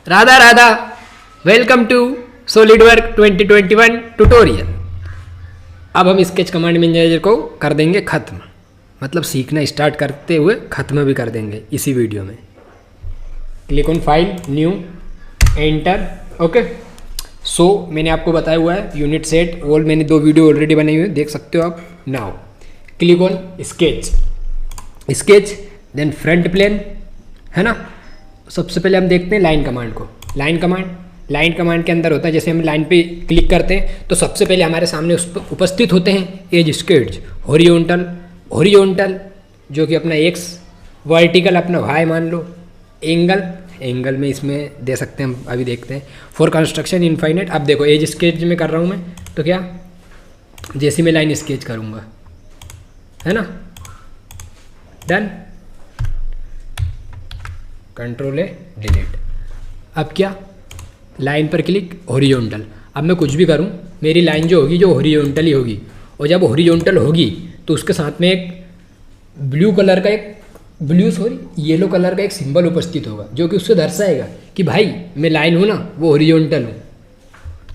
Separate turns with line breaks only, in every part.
Radha Radha, welcome to SolidWork 2021 tutorial. अब हम sketch command manager को कर देंगे ख़त्म, मतलब सीखना स्टार्ट करते हुए ख़त्म भी कर देंगे इसी वीडियो में। Click on file, new, enter. Okay, so मैंने आपको बताया हुआ है यूनिट सेट ऑल, मैंने 2 वीडियो ऑलरेडी बनाई हुई है, देख सकते हो आप। Now click on sketch, sketch then front plane, है ना। सबसे पहले हम देखते हैं लाइन कमांड को। लाइन कमांड के अंदर होता है, जैसे हम लाइन पे क्लिक करते हैं तो सबसे पहले हमारे सामने उस पर उपस्थित होते हैं एज स्केच, हॉरिजॉन्टल जो कि अपना एक्स, वर्टिकल अपना वाई मान लो, एंगल में इसमें दे सकते हैं हम, अभी देखते हैं। फॉर कंस्ट्रक्शन इनफाइनाइट, अब देखो एज स्केच में कर रहा हूँ मैं, तो क्या जैसे मैं लाइन स्केच करूँगा, है ना, डन, कंट्रोल ए डिलीट। अब क्या, लाइन पर क्लिक, हॉरिजॉन्टल। अब मैं कुछ भी करूं, मेरी लाइन जो होगी जो हॉरिजॉन्टल ही होगी, और जब हॉरिजॉन्टल होगी तो उसके साथ में एक येलो कलर का एक सिंबल उपस्थित होगा जो कि उससे दर्शाएगा कि भाई मैं लाइन हूँ ना, वो हॉरिजॉन्टल हूँ।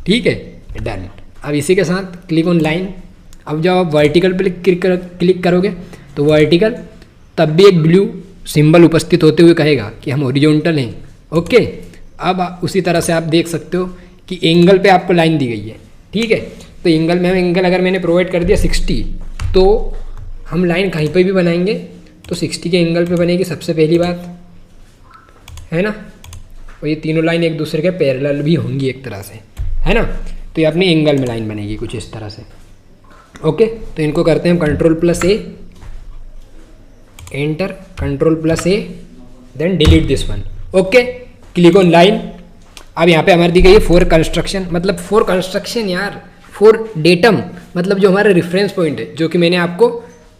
ठीक है, डन। अब इसी के साथ क्लिक ऑन लाइन। अब जब आप वर्टिकल पर क्लिक करोगे तो वर्टिकल तब भी एक ब्लू सिंबल उपस्थित होते हुए कहेगा कि हम हॉरिजॉन्टल हैं। ओके, अब उसी तरह से आप देख सकते हो कि एंगल पे आपको लाइन दी गई है। ठीक है, तो एंगल अगर मैंने प्रोवाइड कर दिया 60, तो हम लाइन कहीं पे भी बनाएंगे तो 60 के एंगल पे बनेगी, सबसे पहली बात, है ना। और ये तीनों लाइन एक दूसरे के पैरेलल भी होंगी एक तरह से, है ना। तो ये अपने एंगल में लाइन बनेगी कुछ इस तरह से। ओके, तो इनको करते हैं हम control A, enter, control A, then delete this one. Okay, click on line. अब यहाँ पे हमारी दी गई है फॉर कंस्ट्रक्शन, मतलब फॉर कंस्ट्रक्शन यार, फॉर डेटम, मतलब जो हमारा रेफरेंस पॉइंट है, जो कि मैंने आपको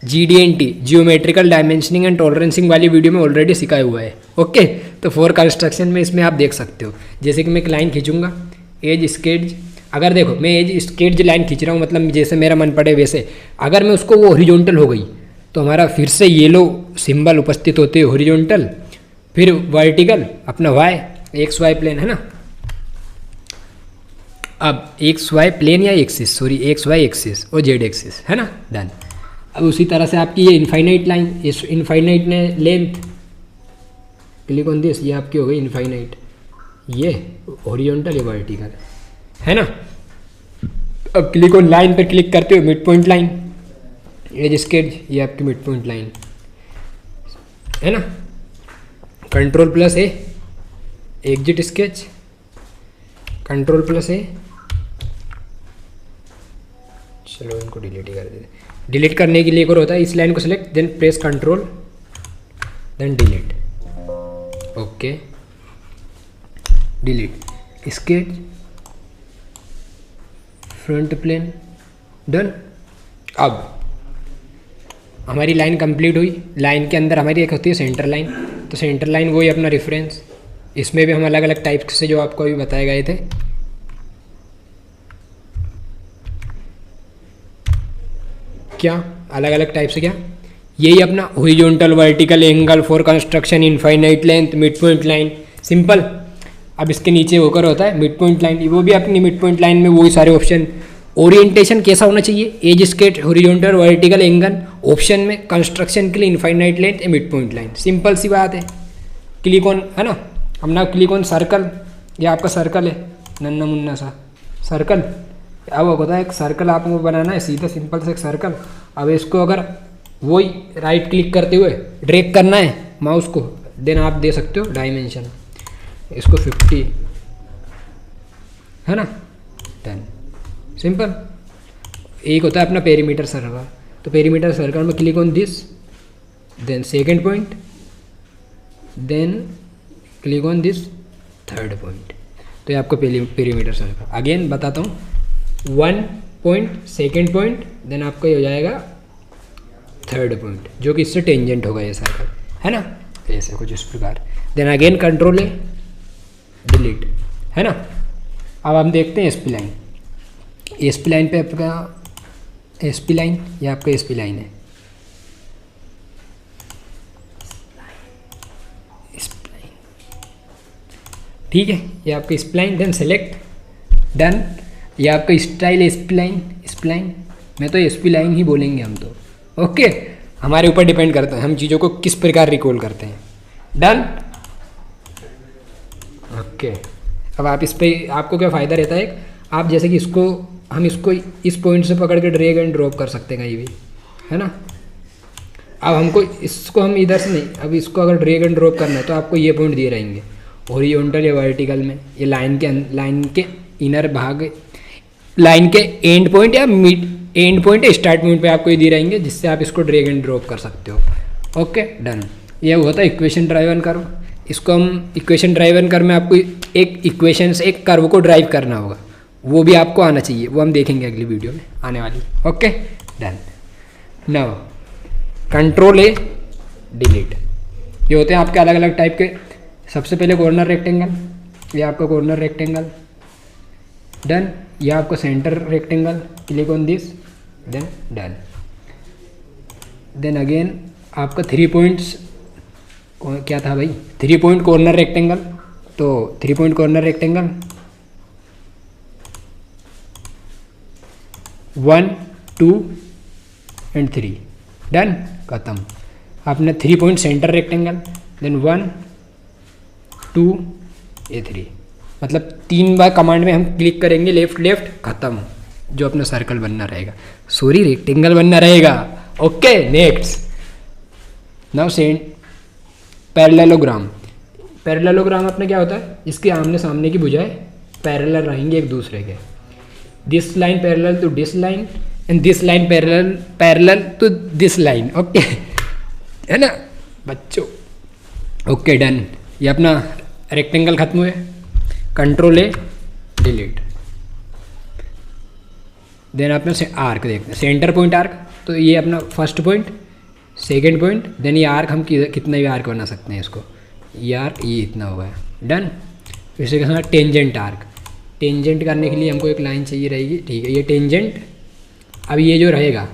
GD&T, geometrical dimensioning and tolerancing वाली वीडियो में ऑलरेडी सिखाया हुआ है। ओके, तो फॉर कंस्ट्रक्शन में इसमें आप देख सकते हो, जैसे कि मैं एक लाइन खींचूंगा, एज स्केच। अगर देखो मैं एज स्केच लाइन खींच रहा हूँ, मतलब जैसे मेरा मन पड़े वैसे, अगर मैं उसको वो हॉरिजॉन्टल हो गई तो हमारा फिर से येलो सिंबल उपस्थित होते हैं हॉरिजॉन्टल, फिर वर्टिकल अपना वाई, एक्स वाई प्लेन, है ना। अब एक्स वाई प्लेन या axis, sorry X Y axis और जेड एक्सिस, है ना, डन। अब उसी तरह से आपकी ये इनफाइनाइट लाइन, इस इनफाइनाइट ने लेंथ, क्लिक ऑन दिस, ये आपकी हो गई इनफाइनाइट, ये हॉरिजॉन्टल या वर्टिकल, है ना। अब क्लिक ऑन लाइन पर क्लिक करते हो, mid point line, as sketch, ये आपकी मिड पॉइंट लाइन, है ना। कंट्रोल+A, एग्जिट स्केच, कंट्रोल+A, चलो इनको डिलीट ही कर देते। डिलीट करने के लिए एक और होता है, इस लाइन को select, then press control, then delete. Okay, delete sketch, front plane, done. अब हमारी लाइन कंप्लीट हुई। लाइन के अंदर हमारी एक होती है सेंटर लाइन, तो सेंटर लाइन वही अपना रेफरेंस। इसमें भी हम अलग अलग टाइप से जो आपको अभी बताए गए थे, क्या अलग अलग टाइप से, क्या यही अपना horizontal, vertical, angle, for construction, infinite length, mid point line, simple. अब इसके नीचे होकर होता है मिड पॉइंट लाइन, वो भी अपनी मिड पॉइंट लाइन में वही सारे ऑप्शन। ओरिएंटेशन कैसा होना चाहिए, as sketch, horizontal, vertical, angle, option में कंस्ट्रक्शन के लिए infinite length, mid point line, simple सी बात है। क्लिक ऑन, है ना, हम ना क्लिक ऑन सर्कल, ये आपका सर्कल है, नन्ना मुन्ना सा सर्कल। अब होता है एक सर्कल आपको बनाना है, सीधा सिंपल से एक सर्कल। अब इसको अगर वही राइट क्लिक करते हुए ड्रैग करना है माउस को, देन आप दे सकते हो डायमेंशन, इसको 50, है ना, डन, सिंपल। एक होता है अपना पेरीमीटर सर्कल, तो पेरीमीटर सर्कल में click on this, then second point, then click on this third point, तो ये आपको पेरीमीटर सर्कल। अगेन बताता हूँ, 1 पॉइंट, सेकेंड पॉइंट, देन आपका ये हो जाएगा थर्ड पॉइंट, जो कि इससे टेंजेंट होगा ये सर्कल, है ना, ऐसे कुछ इस प्रकार। देन अगेन कंट्रोल है, डिलीट, है ना। अब हम देखते हैं एसपी लाइन। एसपी लाइन पे आपका एसपी लाइन, ये आपका एसपी लाइन है, ठीक है, ये आपका स्प्लाइन, देन सेलेक्ट डन। ये आपका स्टाइल स्प्लाइन, स्प्लाइन मैं तो एसपी लाइन ही बोलेंगे हम तो, ओके। हमारे ऊपर डिपेंड करता है हम चीज़ों को किस प्रकार रिकॉल करते हैं। Done, okay. अब आप इस पे आपको क्या फ़ायदा रहता है, आप जैसे कि इसको हम इसको इस पॉइंट से पकड़ के ड्रैग एंड ड्रॉप कर सकते हैं कहीं भी, है ना। अब हमको इसको हम इधर से नहीं, अब इसको अगर ड्रैग एंड ड्रॉप करना है तो आपको ये पॉइंट दिए रहेंगे हॉरिजॉन्टल या वर्टिकल में, ये लाइन के इनर भाग, लाइन के एंड पॉइंट या मिड एंड पॉइंट या स्टार्ट पॉइंट पे आपको ये दिए रहेंगे, जिससे आप इसको ड्रैग एंड ड्रॉप कर सकते हो। Okay done. ये हुआ था इक्वेशन ड्राइवन कर्व। इसको हम इक्वेशन ड्राइवन कर्व में आपको एक इक्वेशन से एक कर्व को ड्राइव करना होगा, वो भी आपको आना चाहिए, वो हम देखेंगे अगली वीडियो में आने वाली। Okay done. Now control A delete, ये होते हैं आपके अलग अलग टाइप के। सबसे पहले कॉर्नर रेक्टेंगल, ये आपका कॉर्नर रेक्टेंगल, डन। ये आपका centre rectangle, click on this, then done. Then again आपका 3 पॉइंट्स, क्या था भाई, 3 पॉइंट कॉर्नर रेक्टेंगल, तो 3 point corner rectangle 1 2 and 3, done, खत्म। आपने 3 पॉइंट सेंटर रेक्टेंगल, देन 1 2 ये 3, मतलब 3 बार कमांड में हम क्लिक करेंगे, लेफ्ट लेफ्ट, खत्म। जो अपना सर्कल बनना रहेगा, सॉरी रेक्टेंगल बनना रहेगा। Okay next. नाउ सेंट पैरेललोग्राम। पैरेललोग्राम अपने क्या होता है, इसके आमने सामने की भुजाएं पैरेलल रहेंगे एक दूसरे के। This line parallel to this line and this line parallel to this line, okay है ना बच्चों। Okay done. ये अपना रेक्टेंगल खत्म हुए। Control A delete. देन अपना आर्क देखते हैं, सेंटर पॉइंट आर्क, तो ये अपना first point, second point, then ये आर्क हम कितना भी आर्क बना सकते हैं इसको, ये आर्क ये इतना हुआ है, डन। इसी के साथ टेंजेंट आर्क, टेंजेंट करने के लिए हमको एक लाइन चाहिए रहेगी, ठीक है, ये टेंजेंट। अब ये जो रहेगा,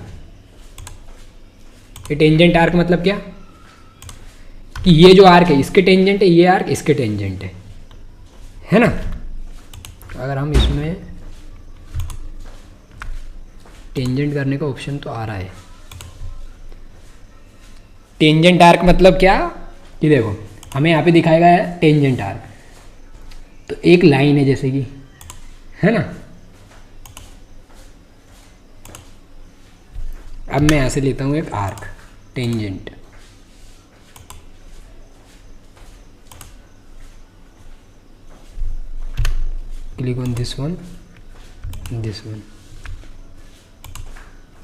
ये टेंजेंट आर्क मतलब क्या कि ये जो आर्क है इसके टेंजेंट है, ये आर्क इसके टेंजेंट है ना। अगर हम इसमें टेंजेंट करने का ऑप्शन तो आ रहा है, टेंजेंट आर्क मतलब क्या कि देखो हमें यहाँ पे दिखाएगा है टेंजेंट आर्क, तो एक लाइन है जैसे कि, है ना। अब मैं यहाँ से लेता हूँ एक arc tangent, click on this one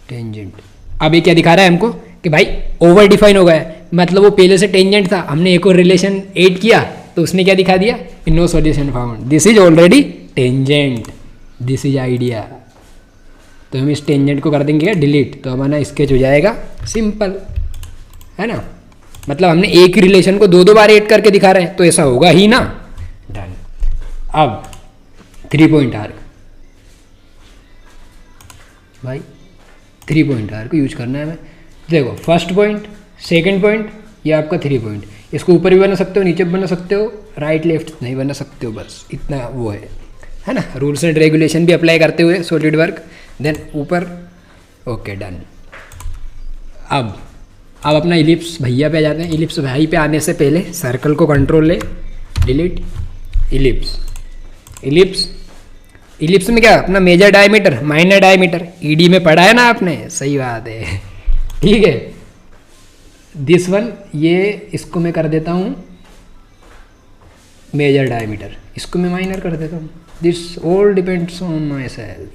tangent. अब ये क्या दिखा रहा है हमको कि भाई ओवर डिफाइन हो गया है, मतलब वो पहले से टेंजेंट था, हमने एक और रिलेशन ऐड किया तो उसने क्या दिखा दिया, no solution found, this is already tangent, this is idea. तो हम इस टेंजेंट को कर देंगे डिलीट, तो हमारा स्केच हो जाएगा सिंपल, है ना। मतलब हमने एक ही रिलेशन को 2 बार ऐड करके दिखा रहे हैं, तो ऐसा होगा ही ना, डन। अब 3 पॉइंट आर्क, भाई 3 पॉइंट आर्क को यूज करना है हमें। देखो फर्स्ट पॉइंट, सेकंड पॉइंट, ये आपका 3 पॉइंट, इसको ऊपर भी बना सकते हो, नीचे भी बना सकते हो, राइट लेफ्ट नहीं बना सकते हो, बस इतना वो है ना। रूल्स एंड रेगुलेशन भी अप्लाई करते हुए सॉलिड वर्क, देन ऊपर, ओके डन। अब अपना इलिप्स भैया पे आ जाते हैं। इलिप्स भाई पे आने से पहले सर्कल को कंट्रोल ले डिलीट, इलिप्स में क्या अपना major diameter, minor diameter, ED में पढ़ा है ना आपने, सही बात है, ठीक है। दिस वन, ये इसको मैं कर देता हूँ मेजर डायमीटर, इसको मैं माइनर कर देता हूँ, this all depends on my self,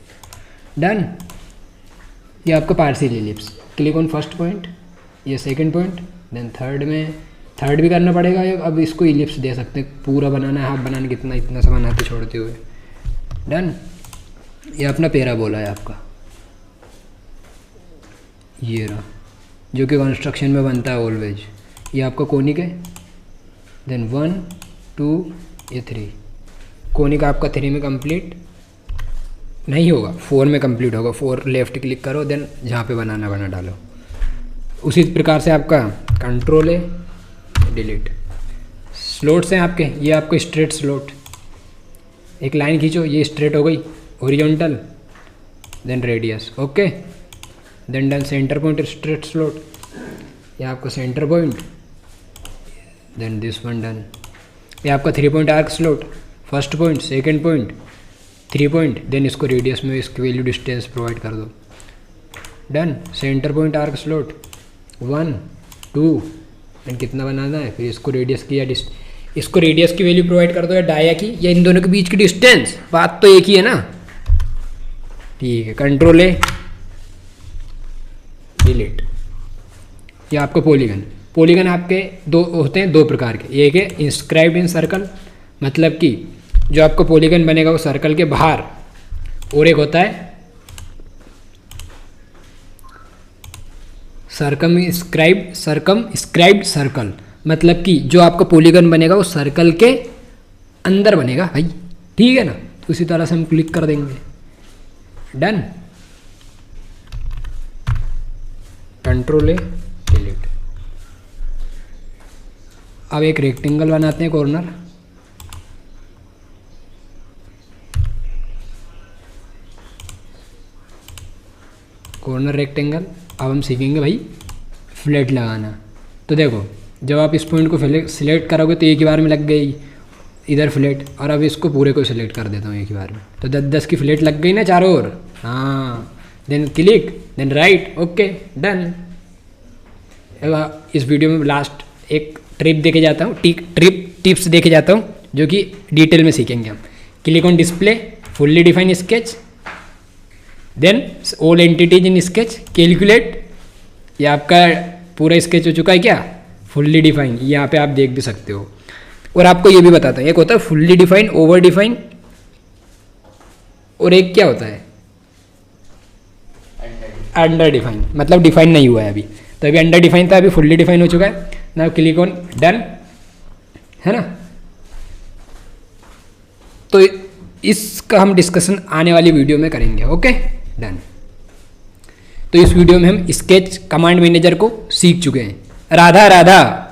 done. ये आपका partial ellipse, click on first point, ये सेकंड पॉइंट, देन थर्ड भी करना पड़ेगा। अब इसको इलिप्स दे सकते हैं, पूरा बनाना है, हाफ बनाना, कितना इतना सा बनाते छोड़ते हुए, डन। ये अपना पैराबोला है आपका, ये रहा, जो कि कंस्ट्रक्शन में बनता है ऑलवेज। ये आपका कोनिक है, देन 1 2 ये 3, कोनिक आपका 3 में कंप्लीट नहीं होगा, 4 में कंप्लीट होगा। 4 लेफ्ट क्लिक करो, देन जहाँ पे बनाना बना डालो। उसी प्रकार से आपका कंट्रोल है डिलीट। स्लॉट्स हैं आपके, ये आपको स्ट्रेट स्लॉट, एक लाइन खींचो, ये स्ट्रेट हो गई horizontal, then radius, okay, then done centre point straight slot, ये आपका centre point, then this one done, ये आपका 3 point arc slot, first point, second point, 3 point, then इसको रेडियस में इसकी वैल्यू डिस्टेंस प्रोवाइड कर दो, done, centre point arc slot 1 2, then कितना बनाना है, फिर इसको रेडियस की या इसको रेडियस की वैल्यू प्रोवाइड कर दो या डाया की या इन दोनों के बीच की डिस्टेंस, बात तो एक ही है ना, ठीक है, कंट्रोल ए डिलीट। ये आपका पॉलीगन आपके दो होते हैं, 2 प्रकार के, एक है इंस्क्राइब्ड इन सर्कल, मतलब कि जो आपका पॉलीगन बनेगा वो सर्कल के बाहर, और एक होता है सर्कमस्क्राइब्ड सर्कल, मतलब कि जो आपका पॉलीगन बनेगा वो सर्कल के अंदर बनेगा भाई, ठीक है ना। तो उसी तरह से हम क्लिक कर देंगे, डन, कंट्रोल ए डिलीट। अब एक रेक्टेंगल बनाते हैं कॉर्नर, रेक्टेंगल। अब हम सीखेंगे भाई फ्लैट लगाना। तो देखो, जब आप इस पॉइंट को सिलेक्ट करोगे तो एक ही बार में लग गई इधर फ्लैट, और अब इसको पूरे को सिलेक्ट कर देता हूँ एक ही बार में, तो 10-10 की फ्लैट लग गई ना चारों ओर, हाँ, then click, then right, okay, done. इस वीडियो में लास्ट एक ट्रिप देके जाता हूँ, टिप्स देके जाता हूँ जो कि डिटेल में सीखेंगे हम। Click on display, fully define sketch, then all entities in sketch, calculate, ये आपका पूरा स्केच हो चुका है क्या, फुल्ली डिफाइन, यहाँ पे आप देख भी सकते हो। और आपको ये भी बताता हूँ, एक होता है फुल्ली डिफाइन, ओवर डिफाइन, और एक क्या होता है अंडर डिफाइन, मतलब डिफाइन नहीं हुआ है अभी, तो अभी अंडर डिफाइन था, अभी फुल्ली डिफाइन हो चुका है ना। क्लिक ऑन डन, है ना। तो इसका हम डिस्कशन आने वाली वीडियो में करेंगे, ओके, डन। तो इस वीडियो में हम स्केच कमांड मैनेजर को सीख चुके हैं। राधा राधा।